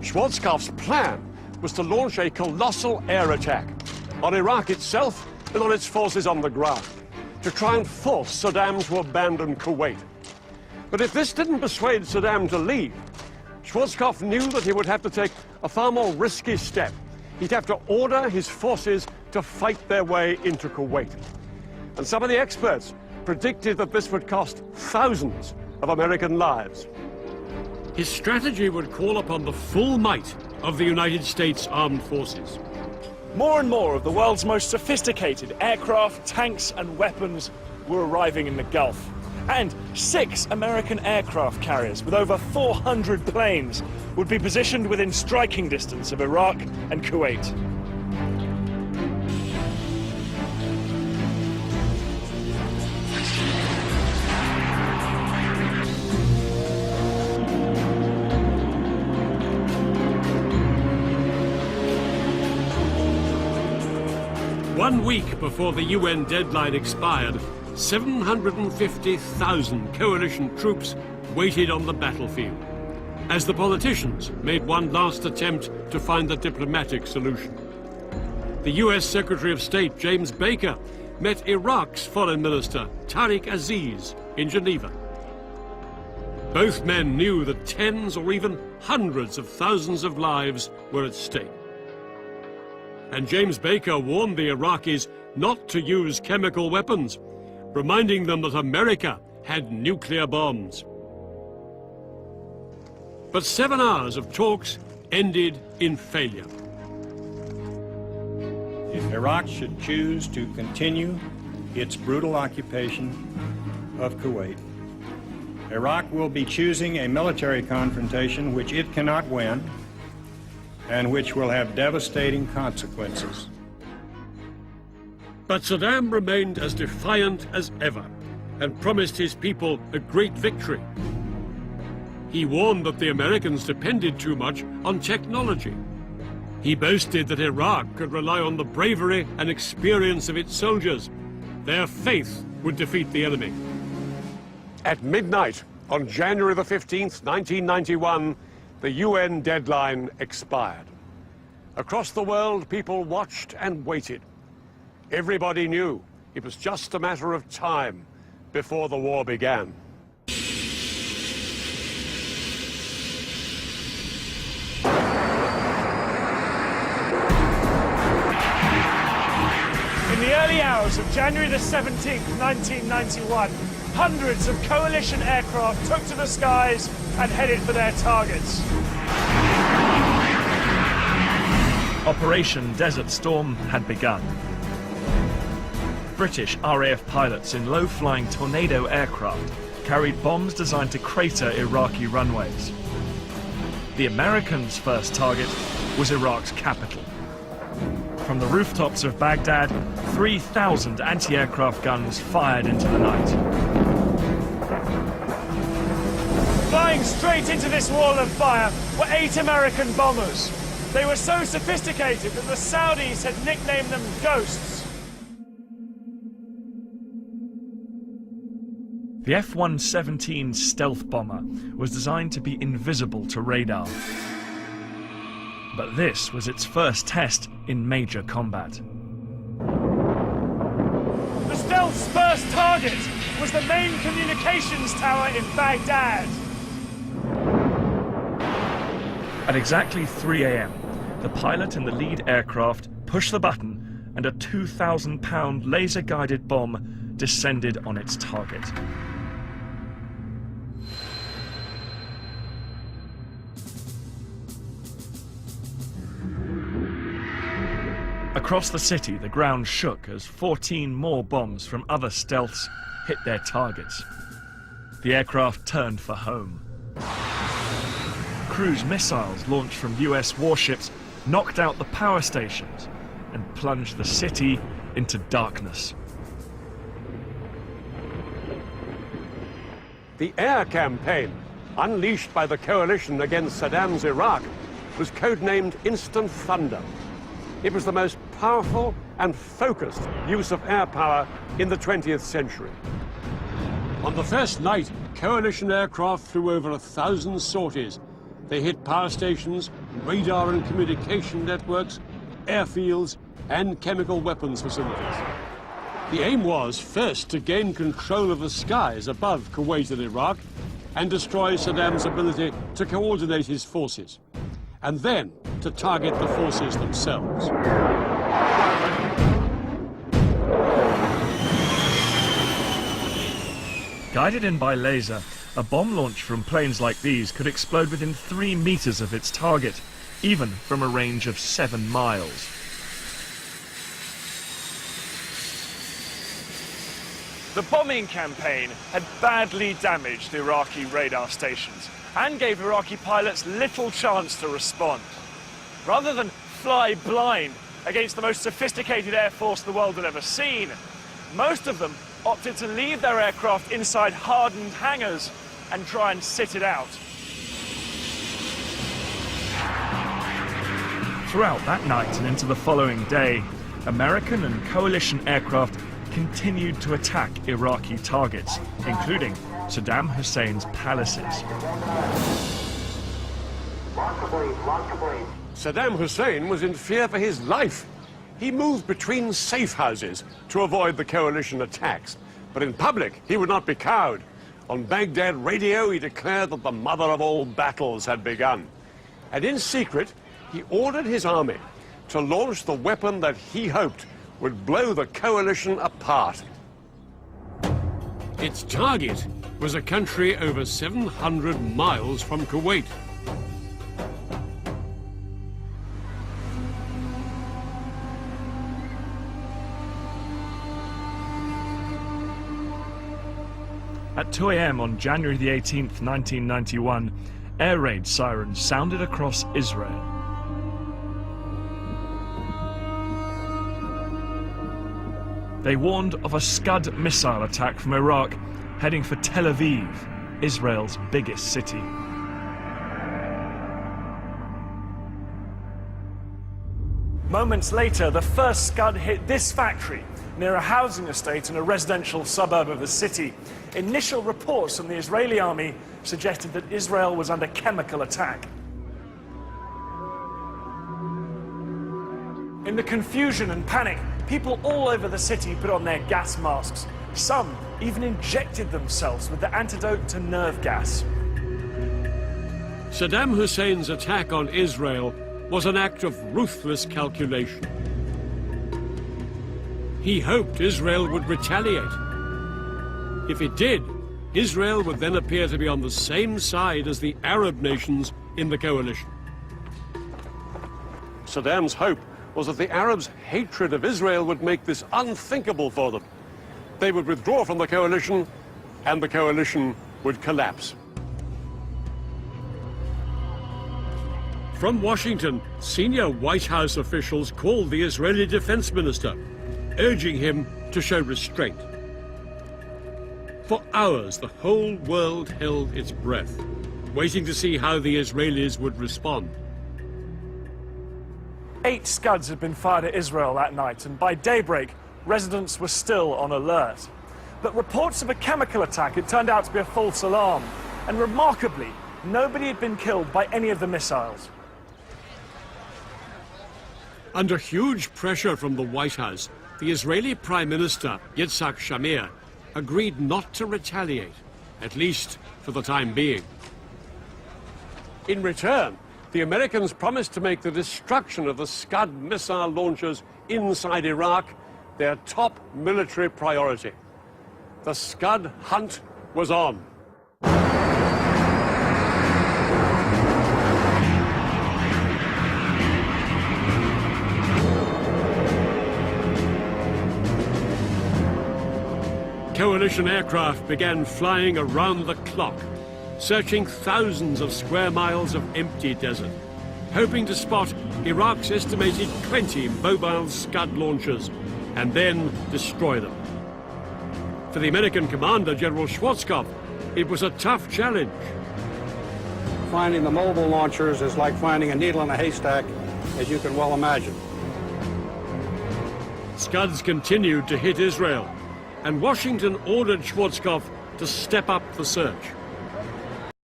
Schwarzkopf's plan was to launch a colossal air attack on Iraq itself and on its forces on the ground, to try and force Saddam to abandon Kuwait. But if this didn't persuade Saddam to leave, Schwarzkopf knew that he would have to take a far more risky step. He'd have to order his forces to fight their way into Kuwait. And some of the experts predicted that this would cost thousands of American lives. His strategy would call upon the full might of the United States Armed Forces. More and more of the world's most sophisticated aircraft, tanks and weapons were arriving in the Gulf. And 6 American aircraft carriers with over 400 planes would be positioned within striking distance of Iraq and Kuwait. One week before the UN deadline expired, 750,000 coalition troops waited on the battlefield, as the politicians made one last attempt to find a diplomatic solution. The US Secretary of State, James Baker, met Iraq's Foreign Minister, Tariq Aziz, in Geneva. Both men knew that tens or even hundreds of thousands of lives were at stake. And James Baker warned the Iraqis not to use chemical weapons, reminding them that America had nuclear bombs. But 7 hours of talks ended in failure. If Iraq should choose to continue its brutal occupation of Kuwait, Iraq will be choosing a military confrontation which it cannot win and which will have devastating consequences. But Saddam remained as defiant as ever and promised his people a great victory. He warned that the Americans depended too much on technology. He boasted that Iraq could rely on the bravery and experience of its soldiers. Their faith would defeat the enemy. At midnight on January the 15th, 1991, the UN deadline expired. Across the world, people watched and waited. Everybody knew it was just a matter of time before the war began. In the early hours of January the 17th, 1991, hundreds of coalition aircraft took to the skies and headed for their targets. Operation Desert Storm had begun. British RAF pilots in low-flying Tornado aircraft carried bombs designed to crater Iraqi runways. The Americans' first target was Iraq's capital. From the rooftops of Baghdad, 3,000 anti-aircraft guns fired into the night. Flying straight into this wall of fire were 8 American bombers. They were so sophisticated that the Saudis had nicknamed them Ghosts. The F-117 stealth bomber was designed to be invisible to radar. But this was its first test in major combat. The stealth's first target was the main communications tower in Baghdad. At exactly 3 a.m., the pilot in the lead aircraft pushed the button and a 2,000-pound laser-guided bomb descended on its target. Across the city, the ground shook as 14 more bombs from other stealths hit their targets. The aircraft turned for home. Cruise missiles launched from US warships knocked out the power stations and plunged the city into darkness. The air campaign, unleashed by the coalition against Saddam's Iraq, was codenamed Instant Thunder. It was the most powerful and focused use of air power in the 20th century. On the first night, coalition aircraft flew over 1,000 sorties, They hit power stations, radar and communication networks, airfields, and chemical weapons facilities. The aim was first to gain control of the skies above Kuwait and Iraq and destroy Saddam's ability to coordinate his forces, and then to target the forces themselves. Guided in by laser, a bomb launch from planes like these could explode within 3 meters of its target, even from a range of 7 miles. The bombing campaign had badly damaged Iraqi radar stations and gave Iraqi pilots little chance to respond. Rather than fly blind against the most sophisticated air force the world had ever seen, most of them opted to leave their aircraft inside hardened hangars and try and sit it out. Throughout that night and into the following day, American and coalition aircraft continued to attack Iraqi targets, including Saddam Hussein's palaces. Saddam Hussein was in fear for his life. He moved between safe houses to avoid the coalition attacks. But in public, he would not be cowed. On Baghdad radio, he declared that the mother of all battles had begun. And in secret, he ordered his army to launch the weapon that he hoped would blow the coalition apart. Its target was a country over 700 miles from Kuwait. At 2 a.m. on January the 18th, 1991, air raid sirens sounded across Israel. They warned of a Scud missile attack from Iraq heading for Tel Aviv, Israel's biggest city. Moments later, the first Scud hit this factory near a housing estate in a residential suburb of the city. Initial reports from the Israeli army suggested that Israel was under chemical attack. In the confusion and panic, people all over the city put on their gas masks. Some even injected themselves with the antidote to nerve gas. Saddam Hussein's attack on Israel was an act of ruthless calculation. He hoped Israel would retaliate. If it did, Israel would then appear to be on the same side as the Arab nations in the coalition. Saddam's hope was that the Arabs' hatred of Israel would make this unthinkable for them. They would withdraw from the coalition, and the coalition would collapse. From Washington, senior White House officials called the Israeli defense minister, urging him to show restraint. For hours, the whole world held its breath, waiting to see how the Israelis would respond. 8 Scuds had been fired at Israel that night, and by daybreak, residents were still on alert. But reports of a chemical attack had turned out to be a false alarm, and remarkably, nobody had been killed by any of the missiles. Under huge pressure from the White House, the Israeli Prime Minister, Yitzhak Shamir, agreed not to retaliate, at least for the time being. In return, the Americans promised to make the destruction of the Scud missile launchers inside Iraq their top military priority. The Scud hunt was on. Coalition aircraft began flying around the clock, searching thousands of square miles of empty desert, hoping to spot Iraq's estimated 20 mobile Scud launchers and then destroy them. For the American commander, General Schwarzkopf, it was a tough challenge. Finding the mobile launchers is like finding a needle in a haystack, as you can well imagine. Scuds continued to hit Israel, and Washington ordered Schwarzkopf to step up the search.